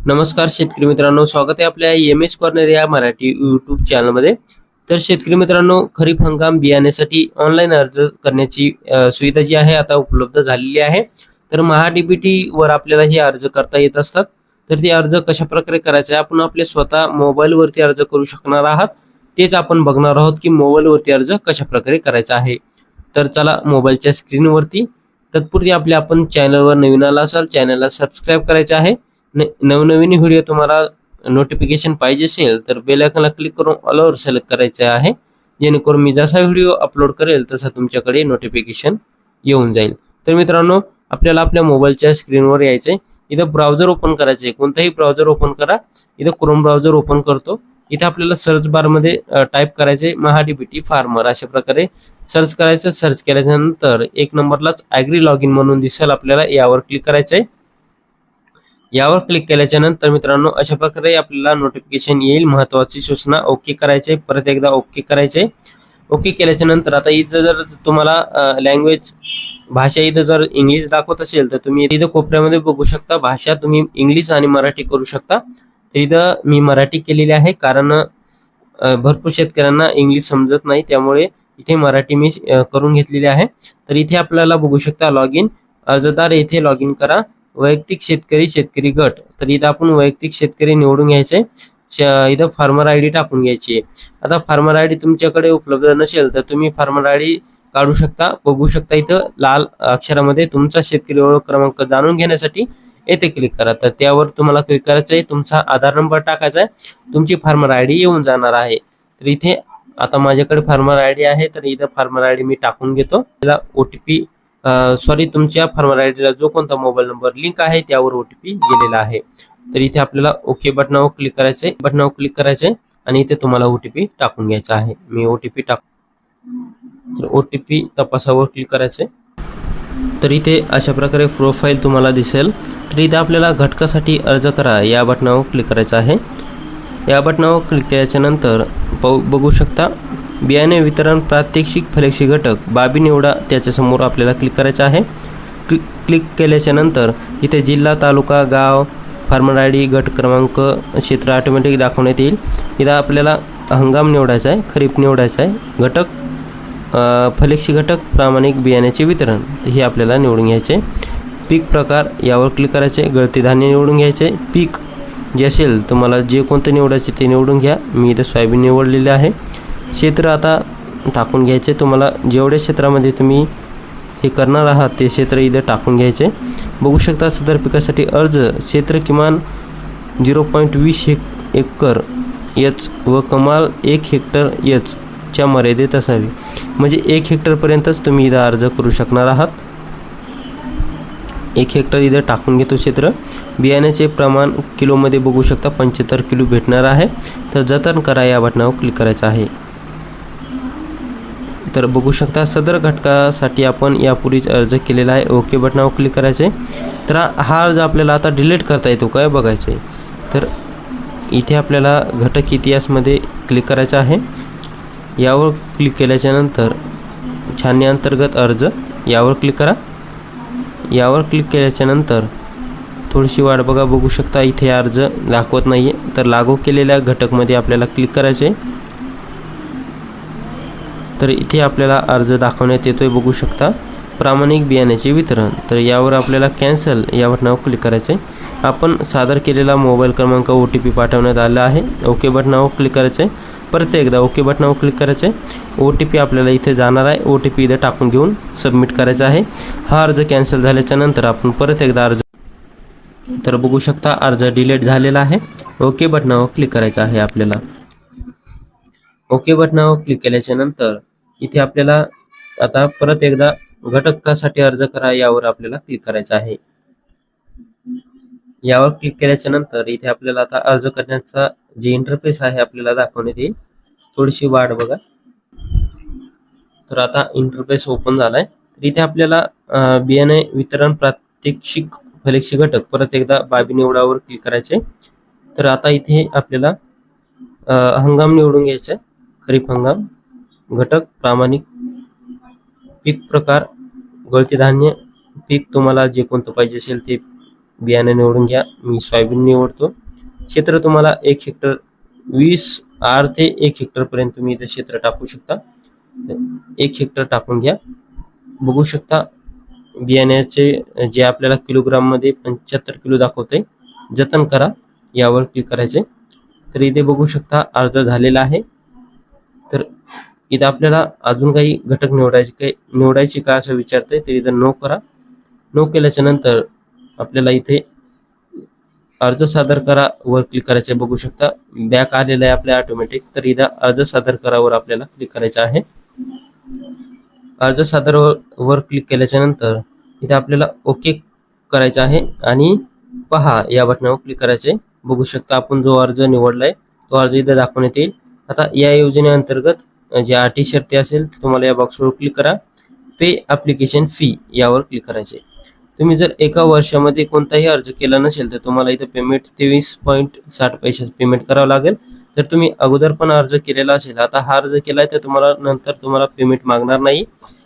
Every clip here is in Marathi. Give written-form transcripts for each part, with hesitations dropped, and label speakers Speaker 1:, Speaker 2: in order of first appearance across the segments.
Speaker 1: नमस्कार शेतकरी मित्रांनो, स्वागत आहे आपल्या एम.एस. कॉर्नर या मराठी यूट्यूब चॅनलमध्ये. तर शेतकरी मित्रांनो, खरीप हंगाम बियाण्यासाठी ऑनलाईन अर्ज करण्याची सुविधा जी आहे आता उपलब्ध झालेली आहे. तर महा-डी-बी-टी वर आपल्याला हे अर्ज करता येत असतात. तर ते अर्ज कशा प्रकारे करायचे, आपण आपल्या स्वतः मोबाईलवरती अर्ज करू शकणार आहात. तेच आपण बघणार आहोत की मोबाईलवरती अर्ज कशा प्रकारे करायचा आहे. तर चला मोबाईलच्या स्क्रीनवरती. तत्पूर्वी आपण चॅनलवर नवीन आला असाल, चॅनलला सबस्क्राईब करायचे आहे. नवनवीन व्हिडिओ तुम्हाला नोटिफिकेशन पाहिजे असेल तर बेल आयकॉनला क्लिक करून ऑलवर सिलेक्ट करायचे आहे, जेणेकरून मी जसा व्हिडिओ अपलोड करेल तसा तुमच्याकडे नोटिफिकेशन येऊन जाईल. तर मित्रांनो, आपल्याला आपल्या मोबाईलच्या स्क्रीनवर यायचंय. इथं ब्राउझर ओपन करायचे, कोणताही ब्राउझर ओपन करा. इथं क्रोम ब्राउझर ओपन करतो. इथे आपल्याला सर्च बारमध्ये टाईप करायचे महा-डी-बी-टी फार्मर, अशा प्रकारे सर्च करायचं. सर्च केल्यानंतर एक नंबरलाच ॲग्री लॉग इन म्हणून दिसेल, आपल्याला यावर क्लिक करायचं आहे. यावर क्लिक केल्याच्या नंतर मित्रांनो, अशा प्रकारे आपल्याला नोटिफिकेशन येईल. महत्त्वाची सूचना ओके करायचे, परत एकदा ओके करायचे. ओके केल्याच्या नंतर आता इथं जर तुम्हाला लँग्वेज भाषा इथं जर इंग्लिश दाखवत असेल तर तुम्ही इथं कोपऱ्यामध्ये बघू शकता, भाषा तुम्ही इंग्लिश आणि मराठी करू शकता. तर इथं मी मराठी केलेली आहे, कारण भरपूर शेतकऱ्यांना इंग्लिश समजत नाही, त्यामुळे इथे मराठी मी करून घेतलेली आहे. तर इथे आपल्याला बघू शकता लॉग इन, अर्जदार येथे लॉग इन करा, वैयक्तिक शेतकरी गट. तर इथं आपण वैयक्तिक शेतकरी निवडून घ्यायचे. इथं फार्मर आय डी टाकून घ्यायची. आता फार्मर आय डी तुमच्याकडे उपलब्ध नसेल तर तुम्ही फार्मर आय डी काढू शकता. बघू शकता इथं लाल अक्षरामध्ये तुमचा शेतकरी ओळख क्रमांक जाणून घेण्यासाठी येथे क्लिक करा. तर त्यावर तुम्हाला क्लिक करायचं आहे, तुमचा आधार नंबर टाकायचा आहे, तुमची फार्मर आय डी येऊन जाणार आहे. तर इथे आता माझ्याकडे फार्मर आय डी आहे, तर इथं फार्मर आय डी मी टाकून घेतो. त्याला OTP तुमच्या फार्मर आय डीला जो कोणता मोबाईल नंबर लिंक आहे त्यावर OTP गेलेला आहे. तर इथे आपल्याला ओके बटनावर क्लिक करायचंय, आणि इथे तुम्हाला OTP टाकून घ्यायचा आहे. मी OTP तर OTP तपासावर क्लिक करायचंय. तर इथे अशा प्रकारे प्रोफाईल तुम्हाला दिसेल. तर इथे आपल्याला घटकासाठी अर्ज करा या बटनावर क्लिक करायचं आहे. या बटनावर क्लिक केल्याच्या नंतर बघू शकता बियाणे वितरण प्रात्यक्षिक फलेक्षी घटक बाबी निवडा, त्याच्यासमोर आपल्याला क्लिक करायचं आहे. क्लिक केल्याच्या नंतर इथे जिल्हा, तालुका, गाव, फार्मर आय डी, गट क्रमांक, क्षेत्र ऑटोमॅटिक दाखवण्यात येईल. इथं आपल्याला हंगाम निवडायचा आहे, खरीप निवडायचा आहे, घटक फलेक्षी घटक, प्रामाणिक बियाण्याचे वितरण हे आपल्याला निवडून घ्यायचे. पीक प्रकार यावर क्लिक करायचे, गळती धान्य निवडून घ्यायचे. पीक जे असेल तुम्हाला जे कोणतं निवडायचे ते निवडून घ्या. मी इथं सोयाबीन निवडलेले आहे. क्षेत्र आता टाकून घ्यायचे, तुम्हाला जेवढ्या क्षेत्रामध्ये तुम्ही हे करणार आहात ते क्षेत्र इथं टाकून घ्यायचे. बघू शकता सदर पिकासाठी अर्ज क्षेत्र किमान 0.20 एकर एच व कमाल 1 हेक्टर एच च्या मर्यादेत असावी. म्हणजे 1 हेक्टरपर्यंतच तुम्ही इथं अर्ज करू शकणार आहात. 1 हेक्टर इथं टाकून घेतो क्षेत्र. बियाण्याचे प्रमाण किलोमध्ये बघू शकता 75 किलो भेटणार आहे. तर जतन करा या बटनावर क्लिक करायचं आहे. तर बघू शकता सदर घटकासाठी आपण यापूर्वीच अर्ज केलेला आहे. ओके बटनावर क्लिक करायचे. तर हा अर्ज आपल्याला आता डिलीट करता येतो काय बघायचं आहे. तर इथे आपल्याला घटक इतिहासमध्ये क्लिक करायचं आहे. यावर क्लिक केल्याच्यानंतर छाननी अंतर्गत अर्ज यावर क्लिक करा. यावर क्लिक केल्याच्यानंतर थोडीशी वाट बघा. बघू शकता इथे अर्ज दाखवत नाही आहे. तर लागू केलेल्या घटकमध्ये आपल्याला क्लिक करायचे. तर इथे आपल्याला अर्ज दाखवण्यात येतोय. बघू शकता प्रामाणिक बियाण्याचे वितरण. तर यावर आपल्याला कॅन्सल या बटनावर क्लिक करायचे. आपण सादर केलेला मोबाईल क्रमांक OTP पाठवण्यात आला आहे. ओके बटनावर क्लिक करायचे. परत एकदा ओके बटनावर क्लिक करायचे. OTP आपल्याला इथे जाणार आहे. OTP इथे टाकून घेऊन सबमिट करायचा आहे. हा अर्ज कॅन्सल झाल्याच्या नंतर आपण परत एकदा अर्ज, तर बघू शकता अर्ज डिलीट झालेला आहे. ओके बटनावर क्लिक करायचं आहे आपल्याला. ओके बटनावर क्लिक केल्याच्या नंतर इथे आपल्याला आता परत एकदा घटकासाठी अर्ज करा यावर आपल्याला क्लिक करायचं आहे. यावर क्लिक केल्याच्या नंतर इथे आपल्याला आता अर्ज करण्याचा जे इंटरफेस आहे आपल्याला दाखवण्यात येईल. थोडीशी वाट बघा. तर आता इंटरफेस ओपन झालाय. तर इथे आपल्याला बियाणे वितरण प्रात्यक्षिक फलेक्षी घटक परत एकदा बाबी निवडावर क्लिक करायचे. तर आता इथे आपल्याला हंगाम निवडून घ्यायचा. खरीप हंगाम, घटक प्रामाणिक, पीक प्रकार, गळती धान्य, पीक तुम्हाला जे कोणतं पाहिजे असेल ते बियाणे निवडून घ्या. मी सोयाबीन निवडतो. क्षेत्र तुम्हाला 1 हेक्टर 20 आर ते 1 हेक्टर पर्यंत तुम्ही इथे क्षेत्र टाकू शकता. 1 हेक्टर टाकून घ्या. बघू शकता बियाण्याचे जे आपल्याला किलोग्राम मध्ये 75 किलो दाखवते. जतन करा यावर क्लिक करायचे. तर इथे बघू शकता अर्ज झालेला आहे. तर इथे आपल्याला अजून काही घटक निवडायचे का असं विचारतंय, तर इथं नो करा. नो केल्याच्या नंतर आपल्याला इथे अर्ज सादर करा वर क्लिक करायचे. बघू शकता बॅक आलेला आहे आपल्या ऑटोमॅटिक. तर इथं अर्ज सादर करावर आपल्याला क्लिक करायचं आहे. अर्ज सादर वर क्लिक केल्याच्या नंतर इथे आपल्याला ओके करायचं आहे आणि पहा या बटनावर क्लिक करायचे. बघू शकता आपण जो अर्ज निवडलाय तो अर्ज इथे दाखवण्यात येईल. आता या योजनेअंतर्गत जे अटी शर्ती असेल तुम्हाला या बॉक्सवर क्लिक करा. पे ॲप्लिकेशन फी यावर क्लिक करायचे. तुम्ही जर एका वर्षामध्ये कोणताही अर्ज केला नसेल तर तुम्हाला इथे पेमेंट 23.60 पैशाचं पेमेंट करावं लागेल. तर तुम्ही अगोदर पण अर्ज केलेला असेल, आता हा अर्ज केलाय तर तुम्हाला नंतर तुम्हाला पेमेंट मागणार नाही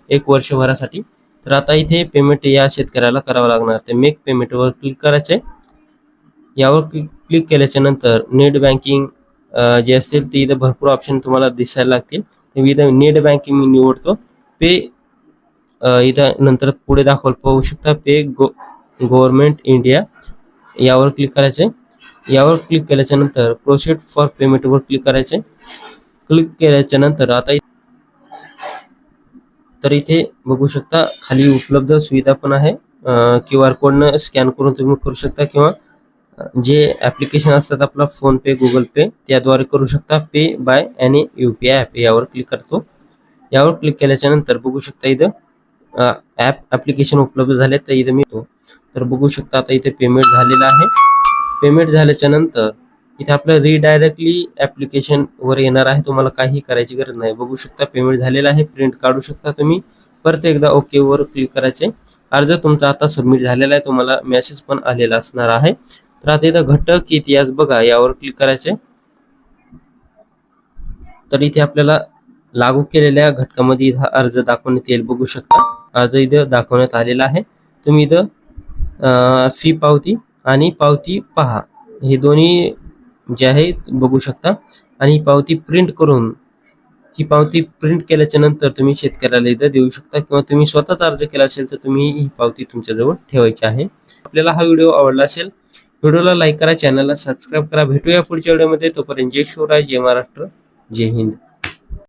Speaker 1: 1 वर्षभरासाठी. तर आता इथे पेमेंट या शेतकऱ्याला करावं लागणार. ते मेक पेमेंटवर क्लिक करायचे. यावर क्लिक केल्याच्या नंतर नेट बँकिंग जे असेल ते इथं भरपूर ऑप्शन तुम्हाला दिसायला लागतील. इथं नेट बँकिंग मी निवडतो. पे इथं नंतर पुढे पाहू शकता पे गव्हर्नमेंट इंडिया यावर क्लिक करायचे. यावर क्लिक केल्याच्या नंतर प्रोसीड फॉर पेमेंटवर क्लिक करायचे. क्लिक केल्याच्या नंतर आता तर इथे बघू शकता खाली उपलब्ध सुविधा पण आहे. QR कोडनं स्कॅन करून तुम्ही करू शकता किंवा जे ॲप्लिकेशन असतात आपला फोन पे, गुगल पे त्याद्वारे करू शकता. पे बाय एनी UPI ॲप यावर क्लिक करतो. यावर क्लिक केल्याच्या नंतर बघू शकता इथं ॲप्लिकेशन उपलब्ध झाले तर इथं मिळतो. तर बघू शकता आता इथे पेमेंट झालेलं आहे. पेमेंट झाल्याच्या नंतर इथे आपलं रिडायरेक्टली ॲप्लिकेशन वर येणार आहे. तुम्हाला काही करायची गरज नाही. बघू शकता पेमेंट झालेलं आहे. प्रिंट काढू शकता तुम्ही. परत एकदा ओके वर क्लिक करायचे. अर्ज तुमचा आता सबमिट झालेला आहे. तुम्हाला मेसेज पण आलेला असणार आहे. तर आता इथं घटक इतिहास बघा यावर क्लिक करायचे. तर इथे आपल्याला लागू केलेल्या घटकामध्ये इथं अर्ज दाखवण्यात येईल. बघू शकता अर्ज इथं दाखवण्यात आलेला आहे. तुम्ही इथं फी पावती आणि पावती पहा हे दोन्ही जे आहे बघू शकता. आणि ही पावती प्रिंट करून ही पावती प्रिंट केल्याच्या नंतर तुम्ही शेतकऱ्याला इथं देऊ शकता किंवा तुम्ही स्वतःच अर्ज केला असेल तर तुम्ही ही पावती तुमच्याजवळ ठेवायची आहे. आपल्याला हा व्हिडिओ आवडला असेल व्हिडिओला लाईक करा, चॅनलला सबस्क्राईब करा. भेटूया पुढच्या व्हिडिओमध्ये. तोपर्यंत जय शिवराय, जय महाराष्ट्र, जय हिंद.